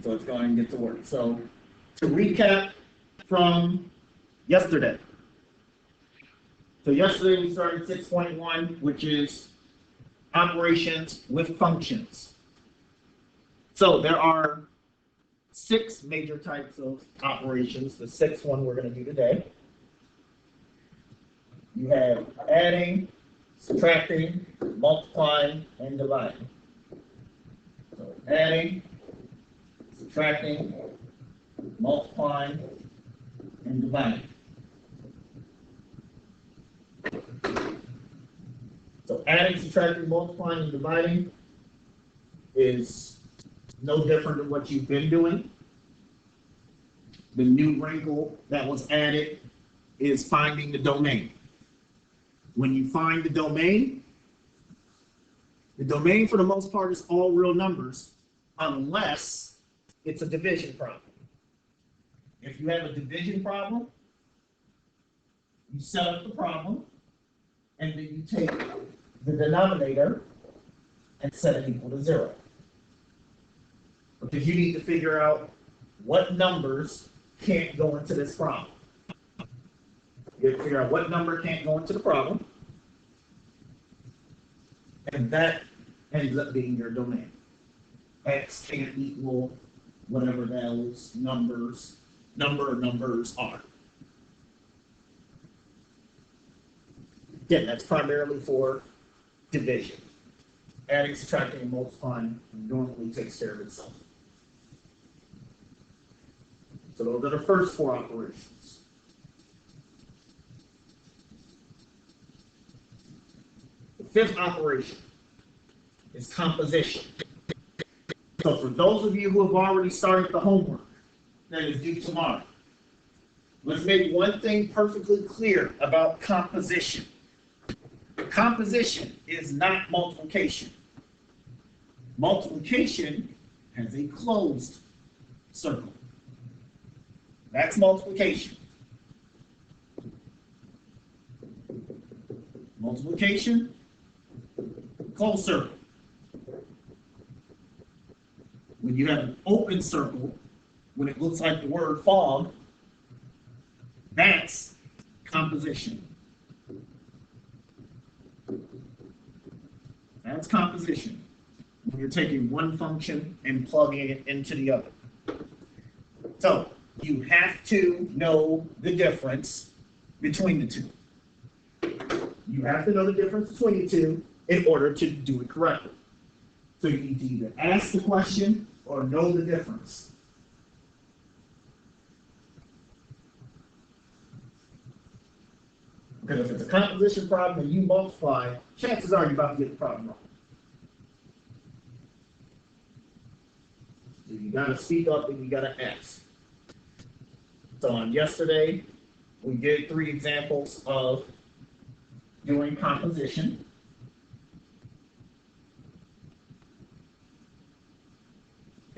So let's go ahead and get to work. So to recap from yesterday. So yesterday we started 6.1, which is operations with functions. So there are 6 major types of operations. The 6th one we're going to do today. You have adding, subtracting, multiplying, and dividing. So adding, subtracting, multiplying, and dividing. So adding, subtracting, multiplying, and dividing is no different than what you've been doing. The new wrinkle that was added is finding the domain. When you find the domain for the most part is all real numbers, unless it's a division problem. If you have a division problem, you set up the problem, and then you take the denominator and set it equal to 0. Because you need to figure out what numbers can't go into this problem. You have to figure out what number can't go into the problem, and that ends up being your domain. X can't equal whatever those numbers are. Again, that's primarily for division. Adding, subtracting, and multiplying normally takes care of itself. So those are the first 4 operations. The 5th operation is composition. So for those of you who have already started the homework that is due tomorrow, let's make one thing perfectly clear about composition. Composition is not multiplication. Multiplication has a closed circle. That's multiplication. Multiplication, closed circle. When you have an open circle, when it looks like the word fog, that's composition. That's composition. When you're taking one function and plugging it into the other. So you have to know the difference between the two. You have to know the difference between the two in order to do it correctly. So you need to either ask the question or know the difference. Because if it's a composition problem and you multiply, chances are you're about to get the problem wrong. So you gotta speak up and you gotta ask. So on yesterday, we did 3 examples of doing composition.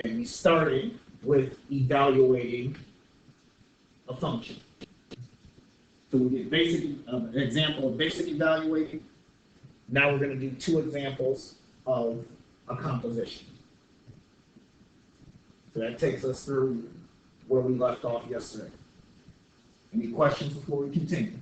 And we started with evaluating a function. So we did an example of basic evaluating. Now we're going to do 2 examples of a composition. So that takes us through where we left off yesterday. Any questions before we continue?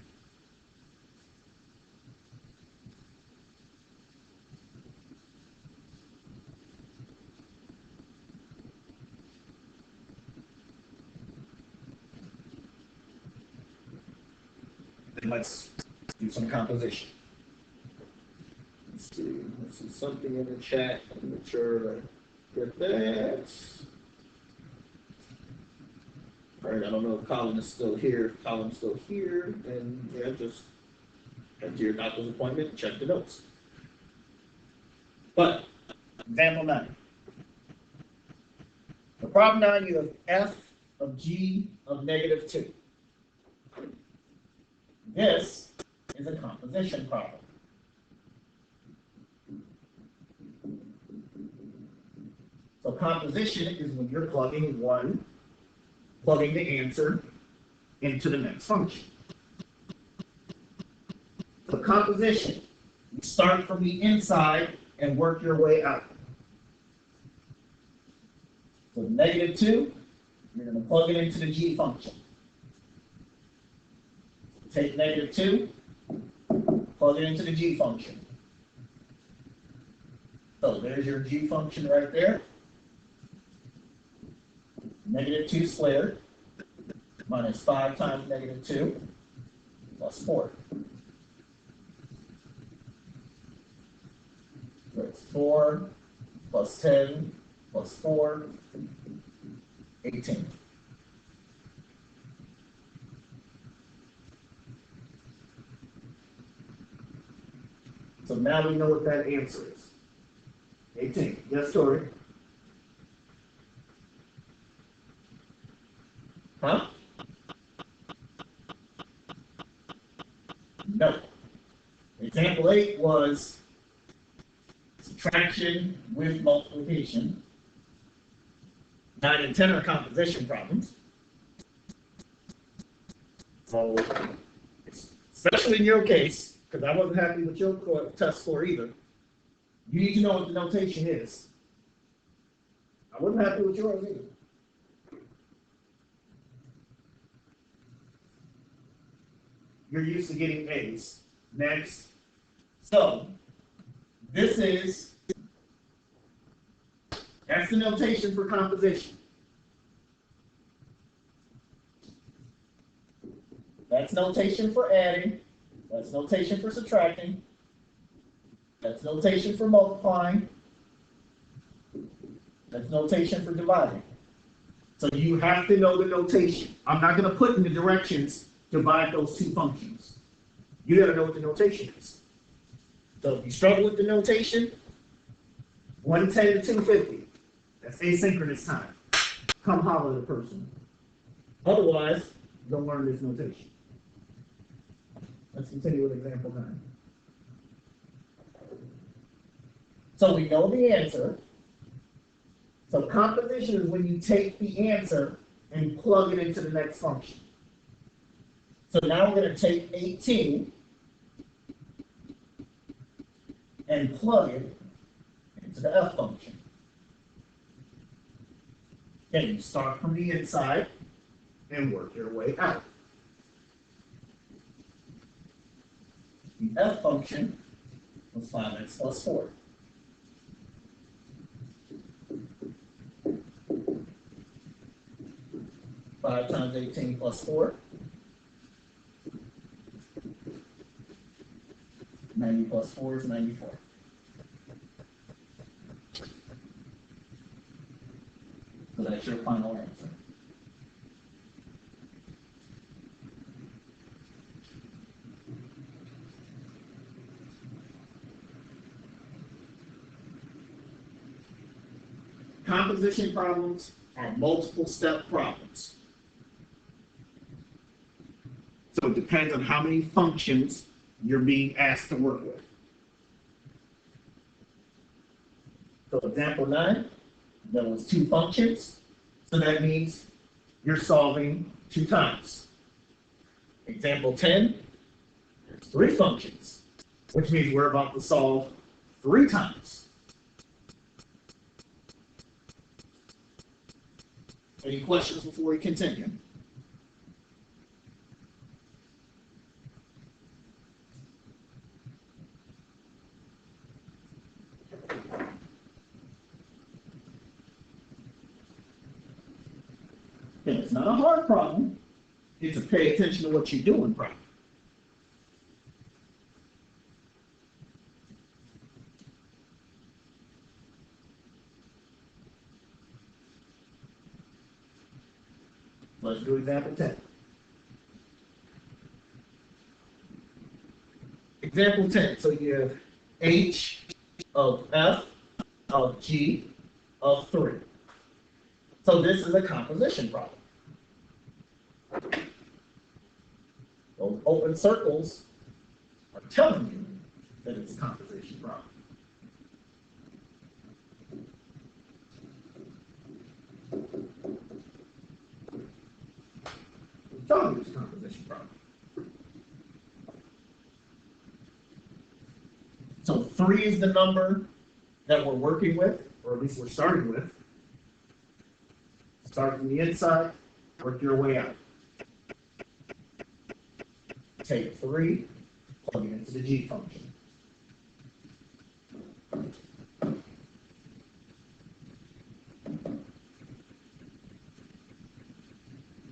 Then let's do some composition. Let's see something in the chat. Make sure I get that. All right, I don't know if Colin is still here. If Colin's still here, then yeah, just head to your doctor's appointment and check the notes. But, example 9. For problem 9, you have f of g of -2. This is a composition problem. So composition is when you're plugging the answer into the next function. For composition, you start from the inside and work your way out. So -2, you're going to plug it into the g function. Take -2, plug it into the g function. So there's your g function right there. -2 squared minus 5 times -2 plus 4. So it's 4 plus 10 plus 4, 18. So now we know what that answer is. 18. Yes, Tori? Huh? No. Example 8 was subtraction with multiplication. 9 and 10 are composition problems. So, especially in your case, because I wasn't happy with your test score either, you need to know what the notation is. I wasn't happy with yours either. You're used to getting A's. Next. So, that's the notation for composition. That's notation for adding. That's notation for subtracting. That's notation for multiplying. That's notation for dividing. So you have to know the notation. I'm not going to put in the directions to divide those two functions. You got to know what the notation is. So if you struggle with the notation, 110 to 250. That's asynchronous time. Come holler at the person. Otherwise, don't learn this notation. Let's continue with example 9. So we know the answer. So composition is when you take the answer and plug it into the next function. So now we're going to take 18 and plug it into the f function. And you start from the inside and work your way out. The f function was 5x plus 4. Five times 18 plus 4. 90 plus 4 is 94. So that's your final answer. Composition problems are multiple step problems. So it depends on how many functions you're being asked to work with. So example 9, there was 2 functions. So that means you're solving 2 times. Example 10, there's 3 functions, which means we're about to solve 3 times. Any questions before we continue? And it's not a hard problem. It's a pay attention to what you're doing problem. Let's do example 10. Example 10. So you have h of f of g of 3. So this is a composition problem. Those open circles are telling you that it's a composition problem. It's telling you it's a composition problem. So 3 is the number that we're working with, or at least we're starting with. Start from the inside, work your way out. Take 3, plug it into the G function.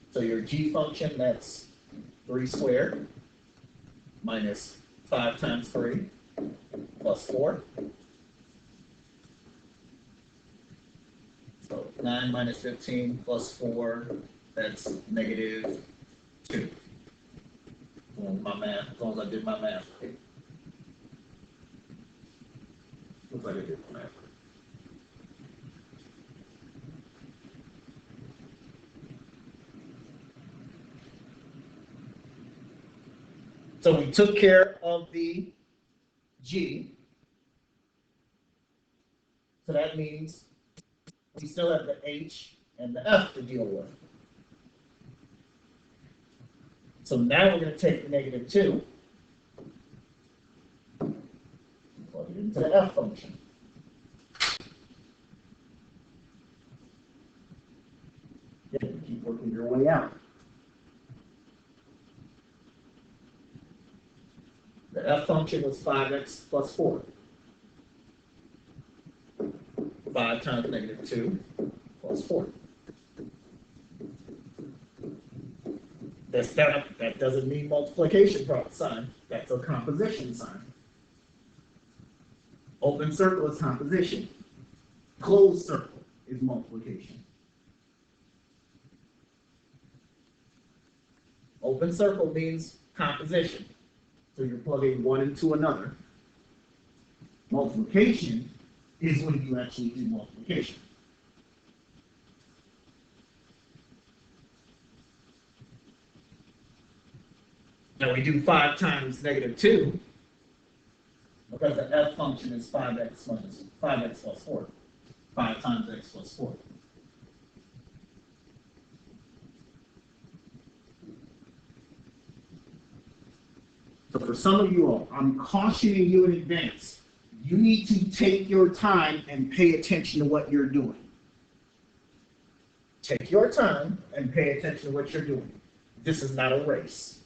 So your G function, that's 3 squared minus 5 times 3 plus 4. So 9 minus 15 plus 4, that's negative 2. My math, as long as I did my math right. Looks like I did my math right. So we took care of the G. So that means we still have the H and the F to deal with. So now we're going to take the negative 2, plug it into the F function. Then keep working your way out. The F function was 5x plus 4. 5 times negative 2 plus 4. That doesn't mean multiplication sign. That's a composition sign. Open circle is composition. Closed circle is multiplication. Open circle means composition. So you're plugging one into another. Multiplication is when you actually do multiplication. Now we do 5 times negative 2 because the F function is 5x plus 4. 5 times x plus 4. So for some of you all, I'm cautioning you in advance. You need to take your time and pay attention to what you're doing. Take your time and pay attention to what you're doing. This is not a race.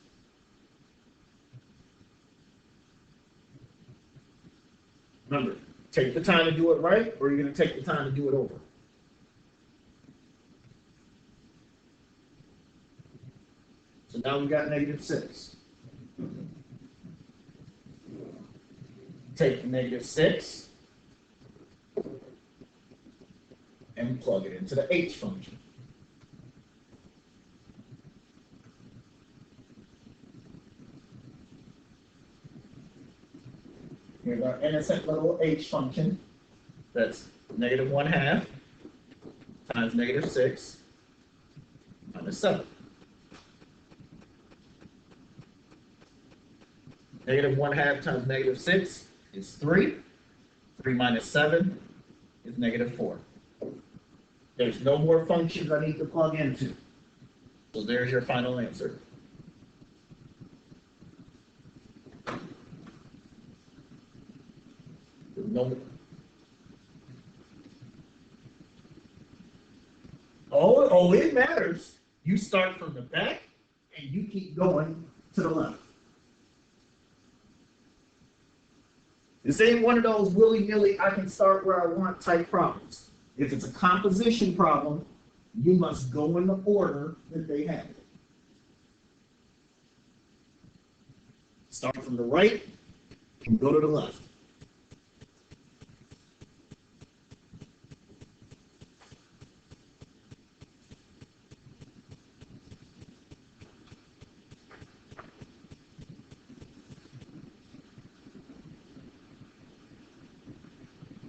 Remember, take the time to do it right, or you're going to take the time to do it over. So now we got negative 6. Take the negative 6 and plug it into the H function. Here's our innocent little H function. That's negative 1/2 times negative 6 minus 7. Negative 1/2 times negative 6 is 3. 3 minus 7 is negative 4. There's no more functions I need to plug into. So there's your final answer. No. Oh, it matters. You start from the back and you keep going to the left. This ain't one of those willy-nilly, I can start where I want type problems. If it's a composition problem, you must go in the order that they have it. Start from the right and go to the left.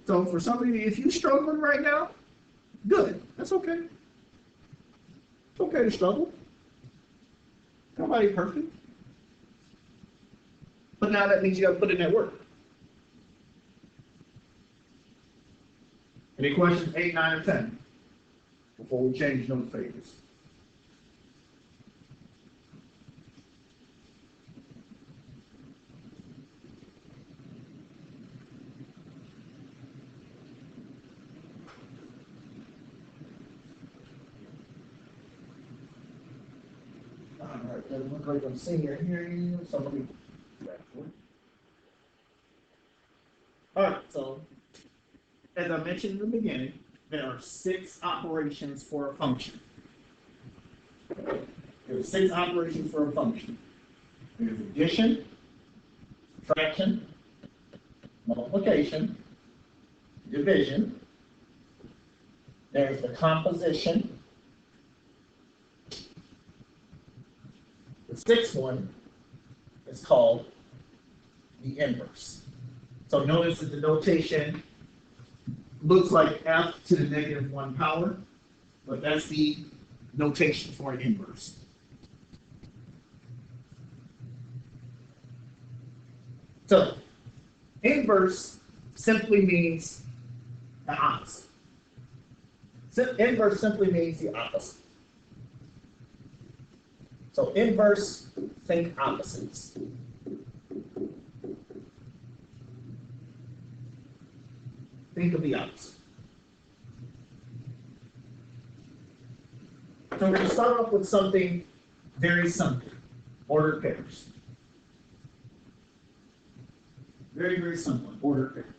So for some of you, if you're struggling right now, good. That's okay. It's okay to struggle. Nobody's perfect. But now that means you got to put in that work. Any questions 8, 9, or 10 before we change those pages? Alright, doesn't look like I'm seeing it here. Somebody. Alright, so as I mentioned in the beginning, there are 6 operations for a function. There are 6 operations for a function. There's addition, subtraction, multiplication, division. There's the composition. The 6th one is called the inverse. So notice that the notation looks like f to the negative 1 power, but that's the notation for an inverse. So inverse simply means the opposite. Inverse simply means the opposite. So inverse, think opposites. Think of the opposite. So we're going to start off with something very simple, ordered pairs. Very, very simple, ordered pairs.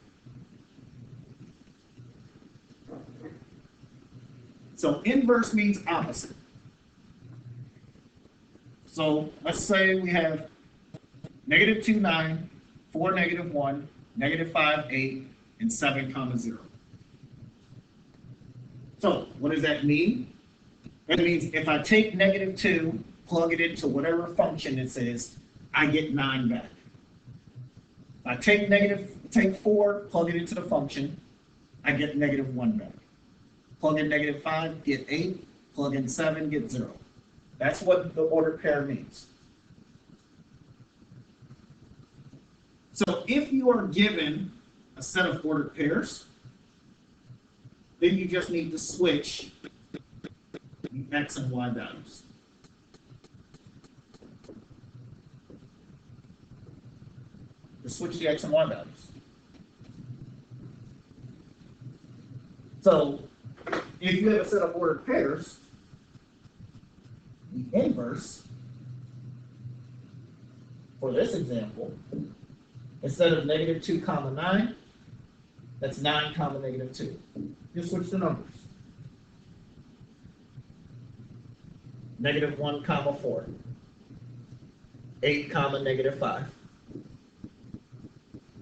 So inverse means opposite. So let's say we have -2, 9, 4, -1, -5, 8, and 7, 0. So what does that mean? That means if I take -2, plug it into whatever function it says, I get 9 back. If I take 4, plug it into the function, I get -1 back. Plug in -5, get 8. Plug in 7, get 0. That's what the ordered pair means. So if you are given a set of ordered pairs, then you just need to switch the x and y values. Just switch the x and y values. So if you have a set of ordered pairs, the inverse, for this example, instead of -2, 9, that's 9, -2. Just switch the numbers. -1, 4. 8, -5.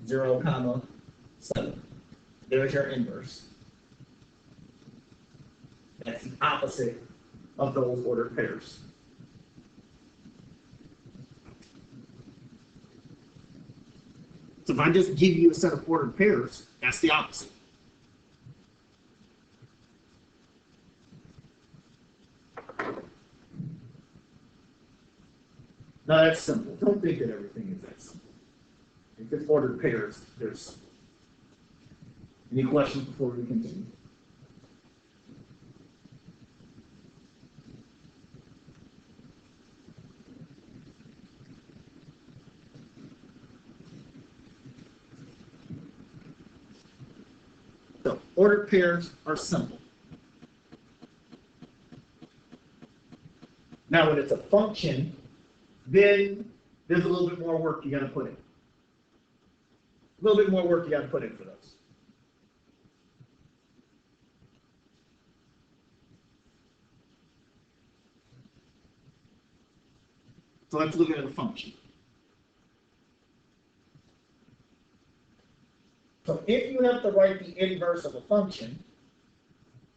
0, 7. There's your inverse. That's the opposite of those ordered pairs. So if I just give you a set of ordered pairs, that's the opposite. Now that's simple. Don't think that everything is that simple. If it's ordered pairs, there's any questions before we continue? So ordered pairs are simple. Now when it's a function, then there's a little bit more work you got to put in. A little bit more work you got to put in for those. So let's look at a function. So if you have to write the inverse of a function,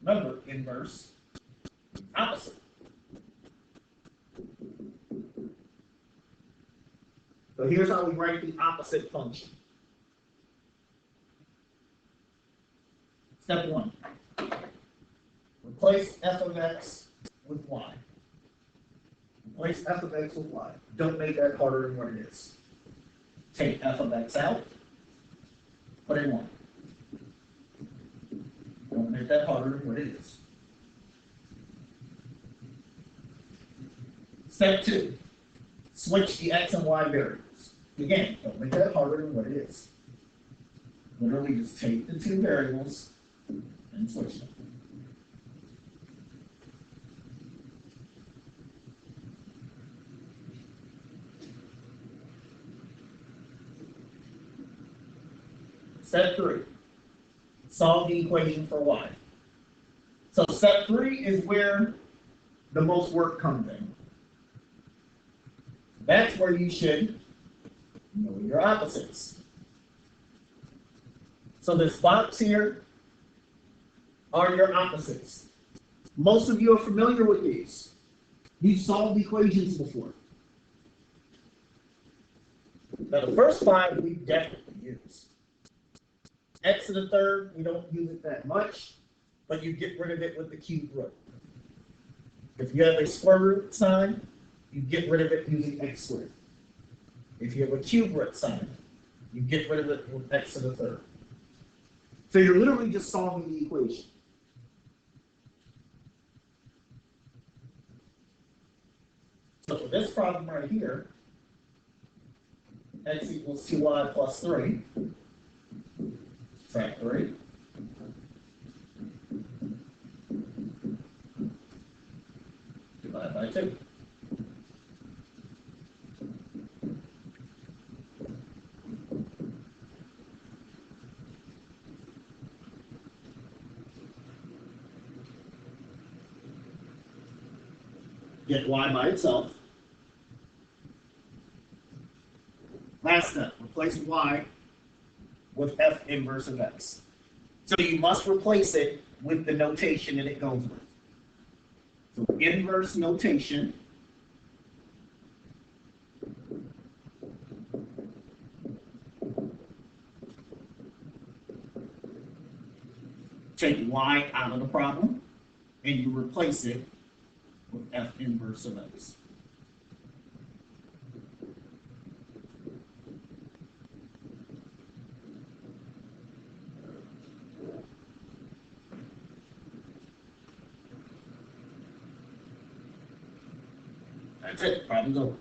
remember, inverse, opposite. So here's how we write the opposite function. Step 1. Replace f of x with y. Replace f of x with y. Don't make that harder than what it is. Take f of x out. Put in 1. Don't make that harder than what it is. Step 2. Switch the x and y variables. Again, don't make that harder than what it is. Literally just take the 2 variables and switch them. Step 3, solve the equation for y. So step 3 is where the most work comes in. That's where you should know your opposites. So this box here are your opposites. Most of you are familiar with these. You've solved equations before. Now the first 5 we definitely use. X to the 3rd, we don't use it that much, but you get rid of it with the cube root. If you have a square root sign, you get rid of it using x squared. If you have a cube root sign, you get rid of it with x to the 3rd. So you're literally just solving the equation. So for this problem right here, x equals 2y plus 3. Subtract 3. Divide by 2. Get y by itself. Last step, replace y with f inverse of x. So you must replace it with the notation that it goes with. So inverse notation take y out of the problem and you replace it with f inverse of x. That's it, problem's over.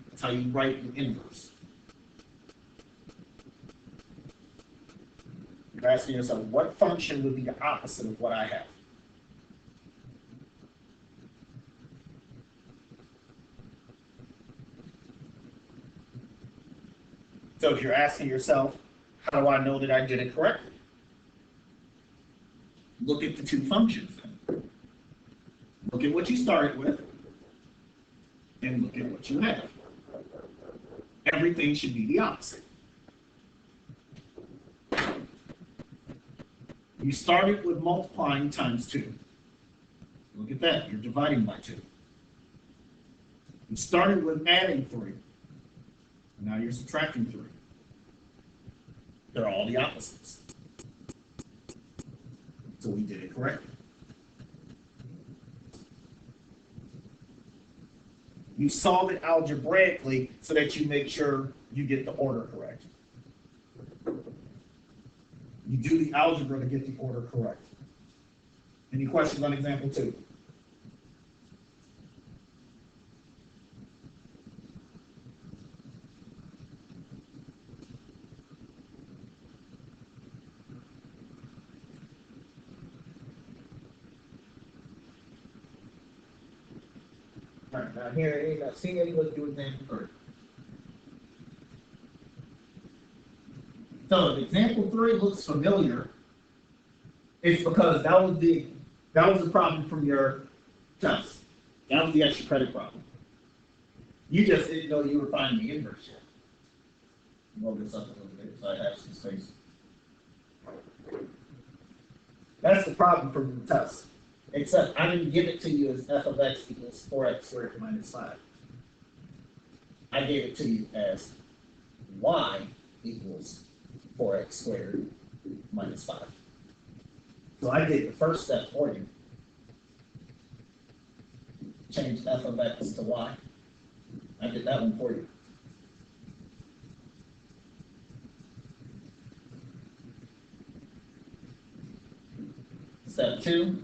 That's how you write the inverse. You're asking yourself, what function would be the opposite of what I have? So if you're asking yourself, how do I know that I did it correctly? Look at the 2 functions. Look at what you started with, and look at what you have. Everything should be the opposite. You started with multiplying times 2. Look at that, you're dividing by 2. You started with adding 3. Now you're subtracting 3. They're all the opposites. So we did it correctly. You solve it algebraically so that you make sure you get the order correct. You do the algebra to get the order correct. Any questions on example 2? All right, now here, not seeing anybody do example 3. So if example 3 looks familiar, it's because that was the problem from your test. That was the extra credit problem. You just didn't know you were finding the inverse yet. Roll this up a little bit so I have some space. That's the problem from the test. Except I didn't give it to you as f of x equals 4x squared minus 5. I gave it to you as y equals 4x squared minus 5. So I did the first step for you. Change f of x to y. I did that one for you. Step 2,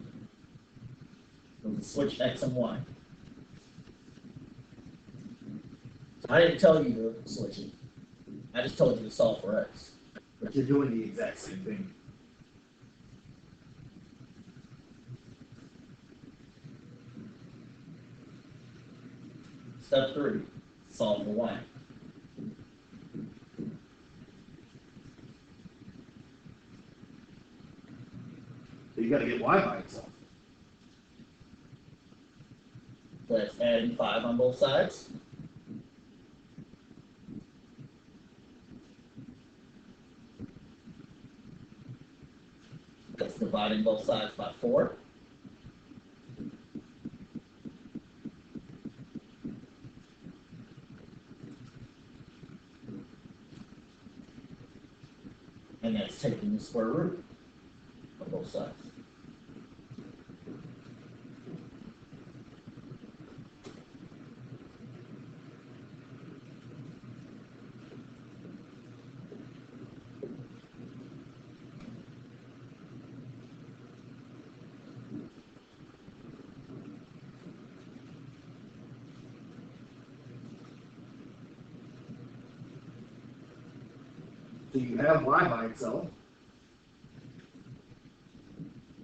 we'll switch x and y. I didn't tell you to switch it. I just told you to solve for x. But you're doing the exact same thing. Step 3, solve for y. So you got to get y by itself. So that's adding 5 on both sides. That's dividing both sides by 4. And that's taking the square root of both sides. So you have y by itself.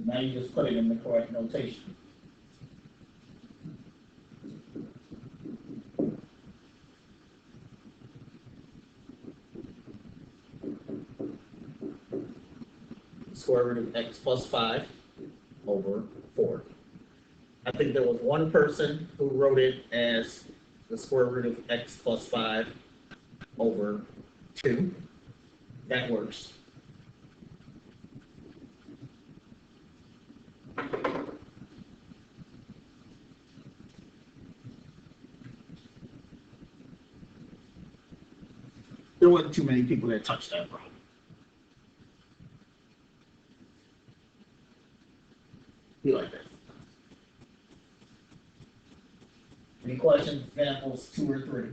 Now you just put it in the correct notation. Square root of x plus 5 over 4. I think there was one person who wrote it as the square root of x plus 5 over 2. That works. There wasn't too many people that touched that problem. Be like that. Any questions, examples 2 or 3?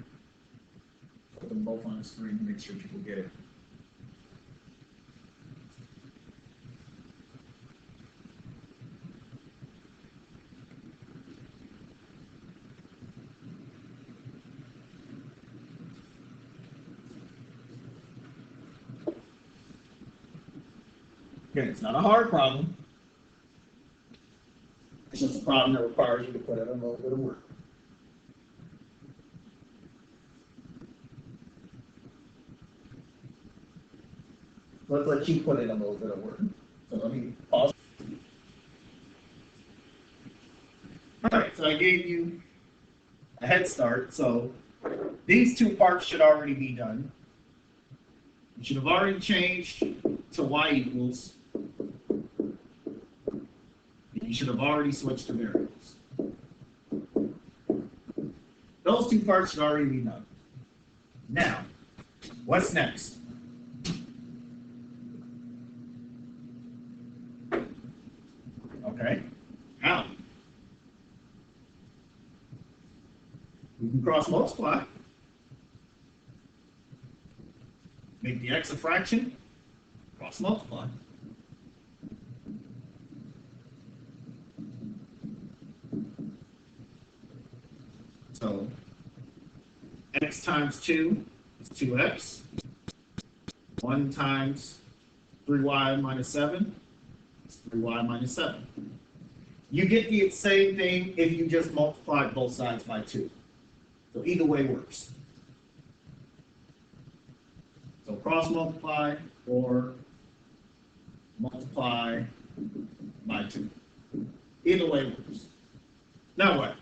Put them both on the screen to make sure people get it. Okay, it's not a hard problem. It's just a problem that requires you to put in a little bit of work. Let's let you put in a little bit of work. So let me pause. All right, so I gave you a head start. So these 2 parts should already be done. You should have already changed to y equals. You should have already switched to variables. Those 2 parts should already be done. Now, what's next? Okay, how? We can cross multiply. Make the x a fraction, cross multiply. So x times 2 is 2x. 1 times 3y minus 7 is 3y minus 7. You get the same thing if you just multiply both sides by 2. So either way works. So cross multiply or multiply by 2. Either way works. Now what?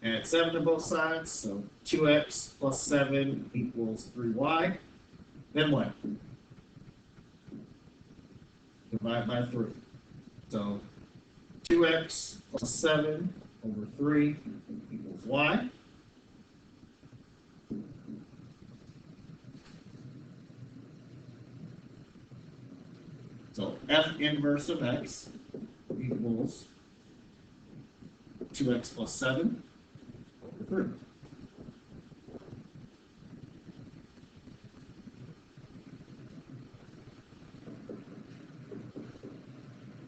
Add 7 to both sides, so 2x plus 7 equals 3y. Then what? Divide by 3. So 2x plus 7 over 3 equals y. So f inverse of x equals 2x plus 7 over 3.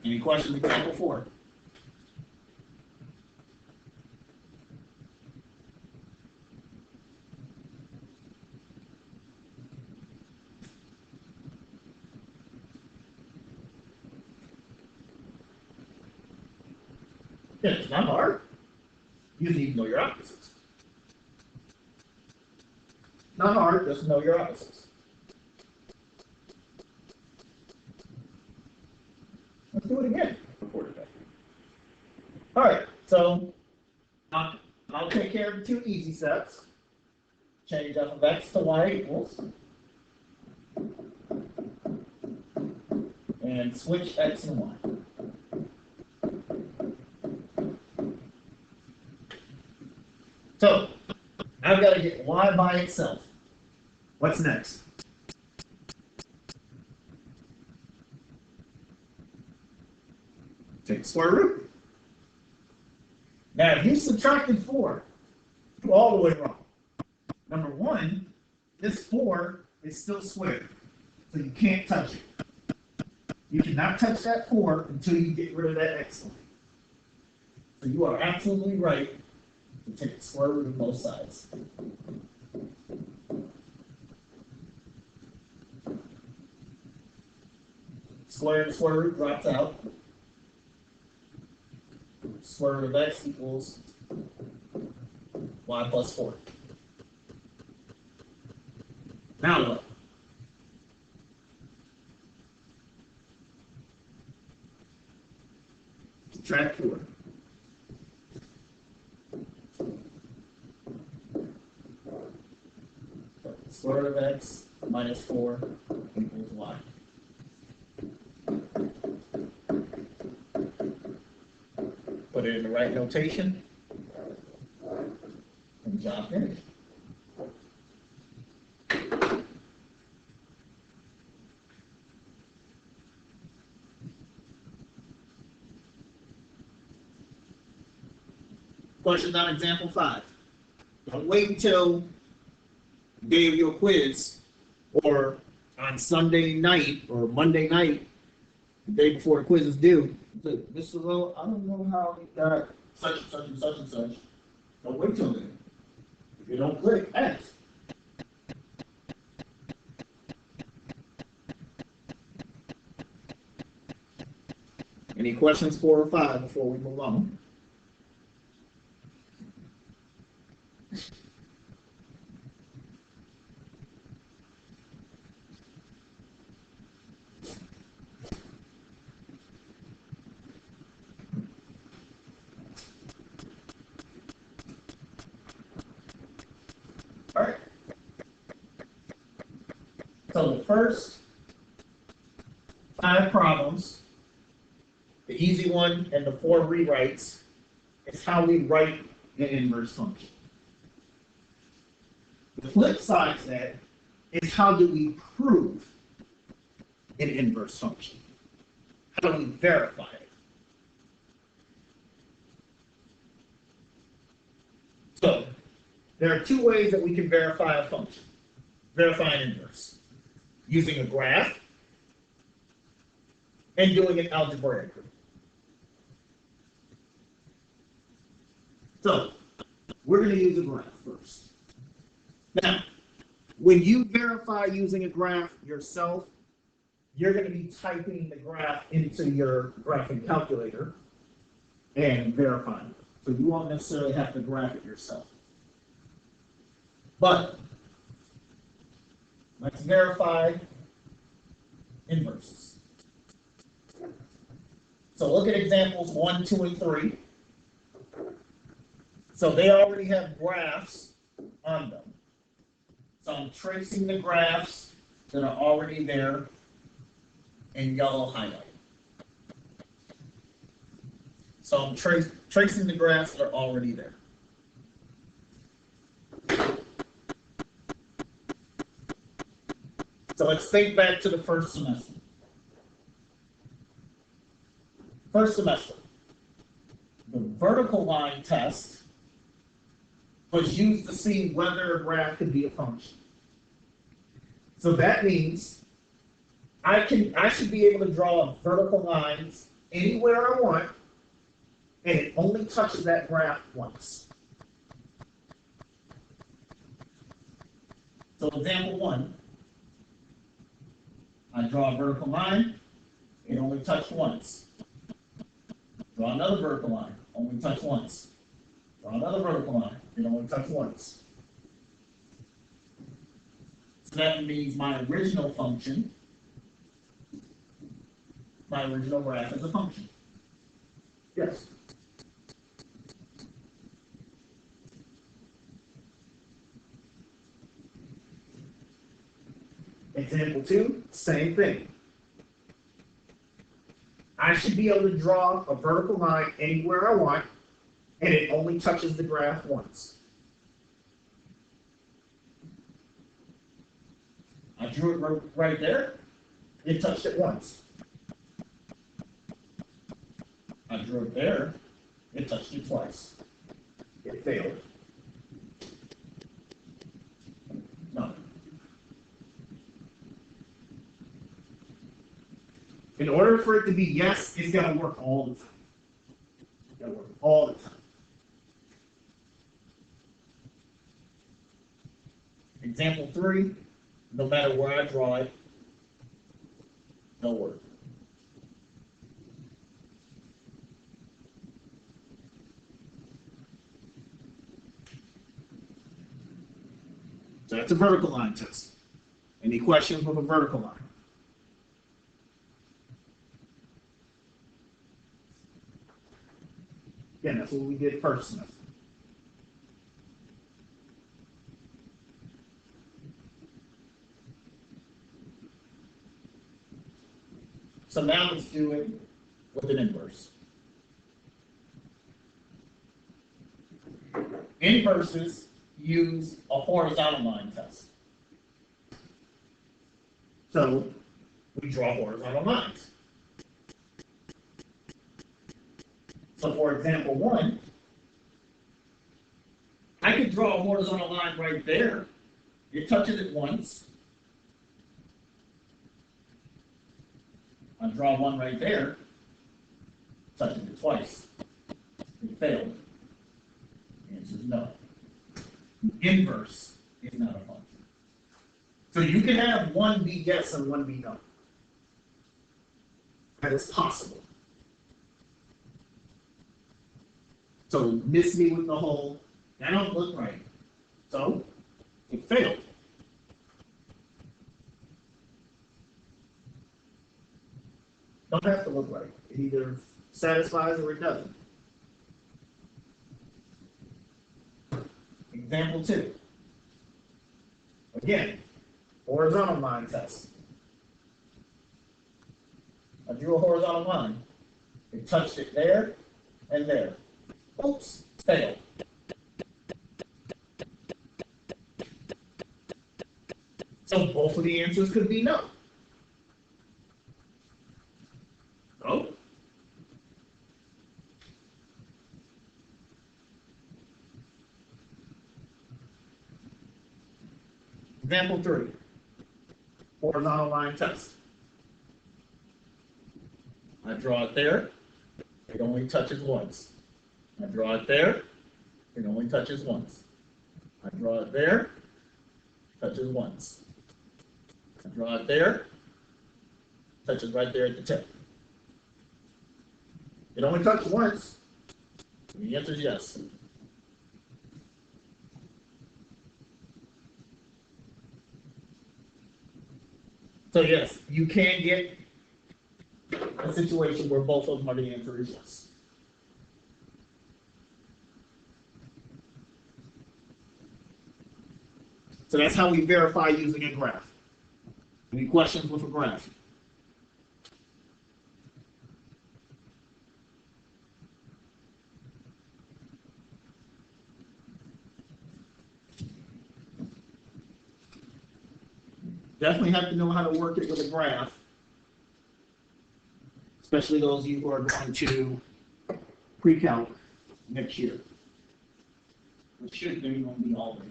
Any questions with example 4? Yeah, it's not hard. You just need to know your opposites. Not hard, just know your opposites. Let's do it again. All right, so I'll take care of the two easy steps. Change f of x to y equals. And switch x and y. So, I've got to get y by itself. What's next? Take the square root. Now, if you subtracted 4, you're all the way wrong. Number one, this 4 is still squared, so you can't touch it. You cannot touch that 4 until you get rid of that x line. So you are absolutely right to take the square root of both sides. Square root drops out. Square root of x equals y plus 4. Now what? Subtract 4. Square root of x minus 4 equals y. Put it in the right notation, and job finished. Question on example 5. Don't wait until the day of your quiz or on Sunday night or Monday night, the day before the quiz is due. This is a little, I don't know how we got such and such and such and such. Don't wait till then. If you don't click, ask. Any questions 4 or 5 before we move on? All right. So the first 5 problems, the easy one and the 4 rewrites, is how we write an inverse function. The flip side of that is how do we prove an inverse function? How do we verify it? So, there are 2 ways that we can verify a function. Verify an inverse. Using a graph and doing it algebraically. So, we're going to use a graph first. Now, when you verify using a graph yourself, you're going to be typing the graph into your graphing calculator and verifying it. So you won't necessarily have to graph it yourself. But let's verify inverses. So look at examples 1, 2, and 3. So they already have graphs on them. So I'm tracing the graphs that are already there in yellow highlight. So I'm tracing the graphs that are already there. So let's think back to the first semester. First semester, the vertical line test was used to see whether a graph could be a function. So that means I should be able to draw vertical lines anywhere I want, and it only touches that graph once. So example 1, I draw a vertical line, it only touched once. Draw another vertical line, only touch once. Draw another vertical line, it only touched once. So that means my original function, my original graph is a function. Yes. Example 2, same thing. I should be able to draw a vertical line anywhere I want, and it only touches the graph once. I drew it right there, it touched it once. I drew it there, it touched it twice. It failed. No. In order for it to be yes, it's got to work all the time. It's got to work all the time. Example 3, no matter where I draw it, no work. So that's a vertical line test. Any questions with a vertical line? Again, that's what we did first semester. So now let's do it with an inverse. Inverses use a horizontal line test. So we draw horizontal lines. So for example 1, I could draw a horizontal line right there. It touches it once. I draw one right there, touches it twice. It failed. The answer is no. Inverse is not a function. So you can have one be yes and one be no. That is possible. So miss me with the whole, that don't look right. So it failed. Don't have to look right. It either satisfies or it doesn't. Example 2. Again, horizontal line test. I drew a horizontal line. It touched it there and there. Oops, failed. So both of the answers could be no. No. Example 3. Horizontal line test. I draw it there. It only touches once. I draw it there. It only touches once. I draw it there. Touches once. I draw it there. Touches right there at the tip. It only touched once. The answer is yes. So yes, you can get a situation where both of them are the answer is yes. So that's how we verify using a graph. Any questions with a graph? Definitely have to know how to work it with a graph, especially those of you who are going to pre-calc next year. It should be going to be all of it.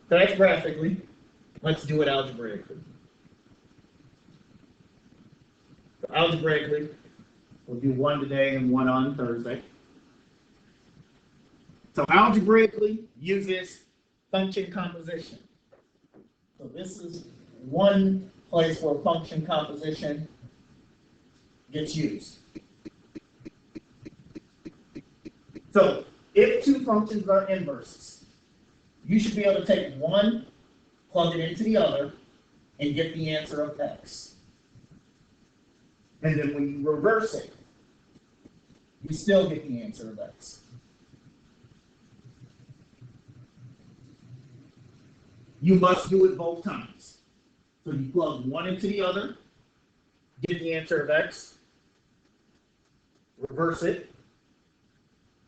So that's graphically. Let's do it algebraically. So algebraically, we'll do one today and one on Thursday. So algebraically uses function composition. So this is one place where function composition gets used. So if two functions are inverses, you should be able to take one, plug it into the other, and get the answer of x. And then when you reverse it, you still get the answer of x. You must do it both times. So you plug one into the other, get the answer of x, reverse it,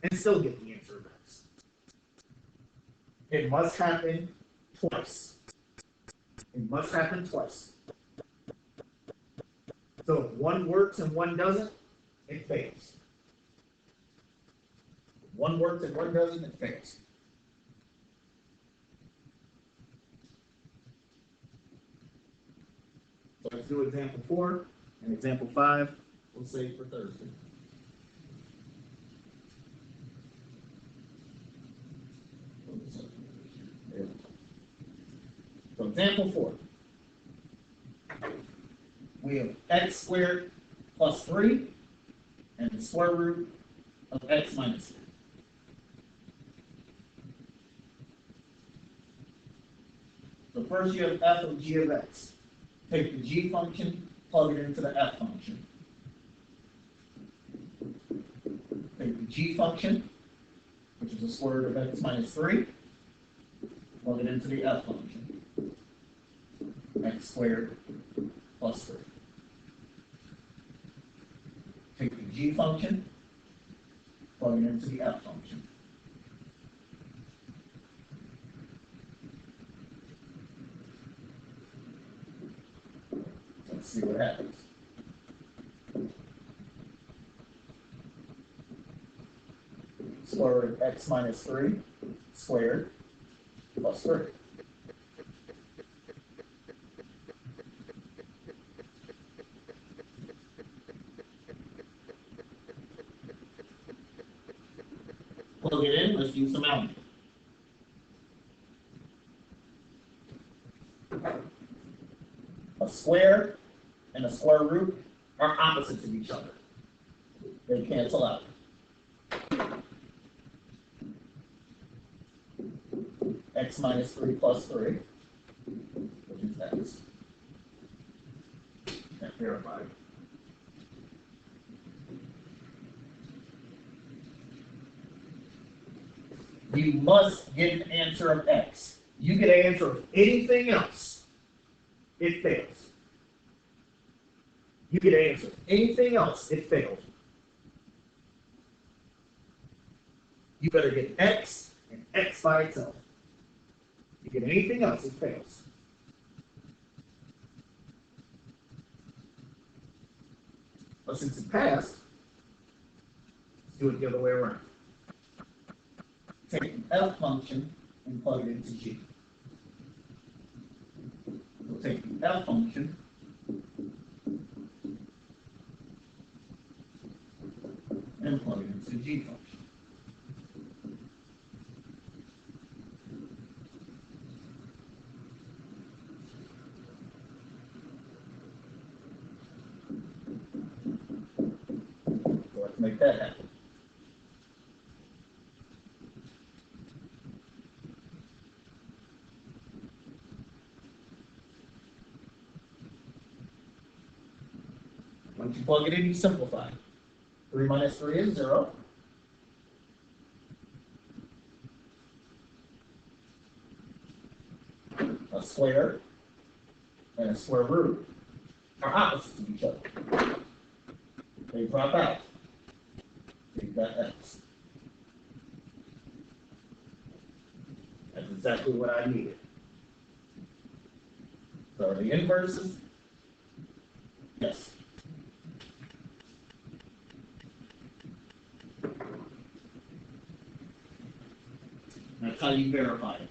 and still get the answer of x. It must happen twice. It must happen twice. So if one works and one doesn't, it fails. If one works and one doesn't, it fails. So let's do example 4 and example 5. We'll save for Thursday. So example 4. We have x squared plus 3 and the square root of x minus 3. So first you have f of g of x. Take the g function, plug it into the f function. Take the g function, which is the square root of x minus 3, plug it into the f function. X squared plus 3. Take the g function, plug it into the f function. Let's see what happens. Square root of x minus 3 squared plus 3. Plug it in, let's use some algebra. A square and a square root are opposites of each other. They cancel out. X minus 3 plus 3, which is x. Can't verify. You must get an answer of x. You get an answer of anything else, it fails. You get an answer of anything else, it fails. You better get x and x by itself. You get anything else, it fails. But since it passed, let's do it the other way around. Take an f function and plug it into g. We'll take the f function and plug it into the g function. So let's make that happen. Once you plug it in, you simplify. 3 minus 3 is 0. A square and a square root are opposites of each other. They drop out. You've got x. That's exactly what I needed. So are the inverses? Yes. That's how you verify it.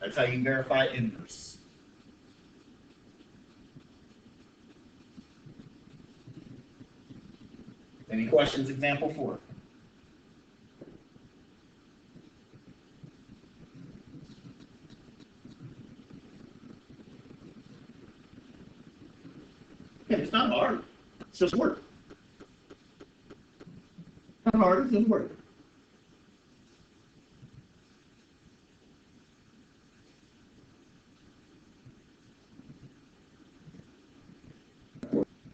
That's how you verify inverse. Any questions? Example 4. Yeah, it's not hard. It's just work. Not hard, it's just work.